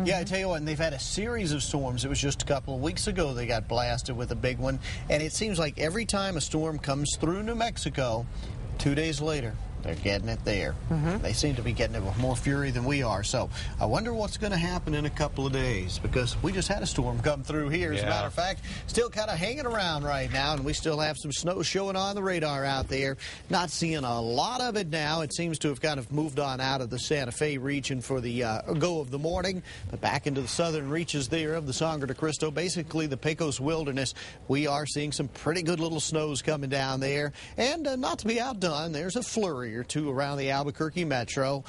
Yeah, I tell you what, and they've had a series of storms. It was just a couple of weeks ago they got blasted with a big one. And it seems like every time a storm comes through New Mexico, 2 days later, they're getting it there. They seem to be getting it with more fury than we are. So I wonder what's going to happen in a couple of days, because we just had a storm come through here. As a matter of fact, still kind of hanging around right now, and we still have some snow showing on the radar out there. Not seeing a lot of it now. It seems to have kind of moved on out of the Santa Fe region for the go of the morning, but back into the southern reaches there of the Sangre de Cristo, basically the Pecos Wilderness. We are seeing some pretty good little snows coming down there, and not to be outdone, there's a flurry or two around the Albuquerque metro,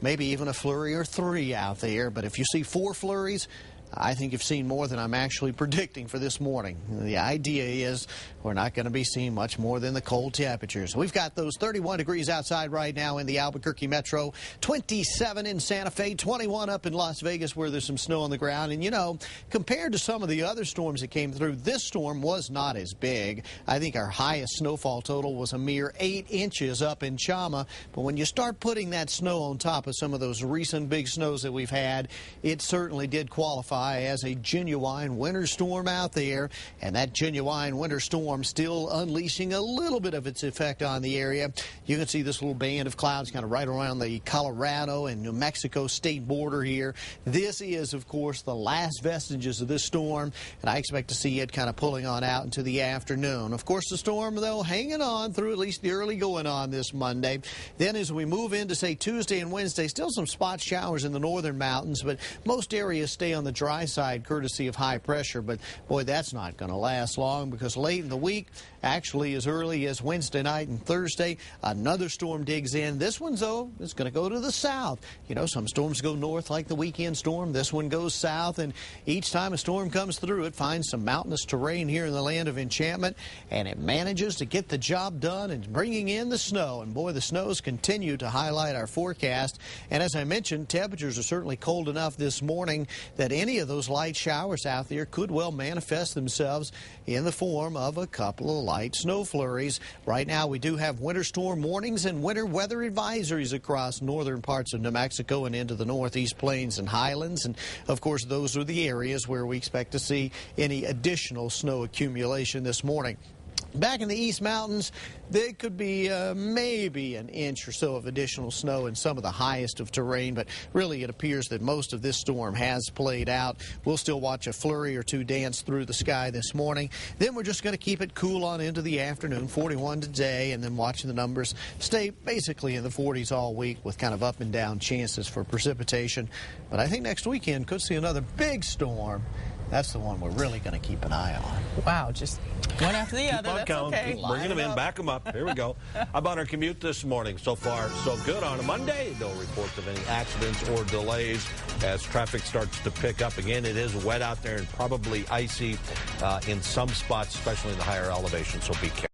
maybe even a flurry or three out there. But if you see 4 flurries, I think you've seen more than I'm actually predicting for this morning. The idea is we're not going to be seeing much more than the cold temperatures. We've got those 31 degrees outside right now in the Albuquerque metro, 27 in Santa Fe, 21 up in Las Vegas where there's some snow on the ground. And, you know, compared to some of the other storms that came through, this storm was not as big. I think our highest snowfall total was a mere 8 inches up in Chama. But when you start putting that snow on top of some of those recent big snows that we've had, it certainly did qualify as a genuine winter storm out there, and that genuine winter storm still unleashing a little bit of its effect on the area. You can see this little band of clouds kind of right around the Colorado and New Mexico state border here. This is, of course, the last vestiges of this storm, and I expect to see it kind of pulling on out into the afternoon. Of course, the storm, though, hanging on through at least the early going on this Monday. Then as we move into, say, Tuesday and Wednesday, still some spot showers in the northern mountains, but most areas stay on the dry side courtesy of high pressure. But boy, that's not going to last long, because late in the week, actually as early as Wednesday night and Thursday, another storm digs in. This one, though, is going to go to the south. You know, some storms go north like the weekend storm. This one goes south, and each time a storm comes through, it finds some mountainous terrain here in the land of enchantment, and it manages to get the job done and bringing in the snow. And boy, the snows continue to highlight our forecast. And as I mentioned, temperatures are certainly cold enough this morning that any of those light showers out there could well manifest themselves in the form of a couple of light snow flurries. Right now, we do have winter storm warnings and winter weather advisories across northern parts of New Mexico and into the northeast plains and highlands. And of course, those are the areas where we expect to see any additional snow accumulation this morning. Back in the East Mountains, there could be maybe an inch or so of additional snow in some of the highest of terrain, but really it appears that most of this storm has played out. We'll still watch a flurry or two dance through the sky this morning. Then we're just going to keep it cool on into the afternoon, 41 today, and then watching the numbers stay basically in the 40s all week with kind of up and down chances for precipitation. But I think next weekend could see another big storm. That's the one we're really going to keep an eye on. Wow, just one after the other. That's okay. Keep bringing them in, back them up. Here we go. How about our commute this morning? So far, so good on a Monday. No reports of any accidents or delays as traffic starts to pick up. Again, it is wet out there and probably icy in some spots, especially in the higher elevations, so be careful.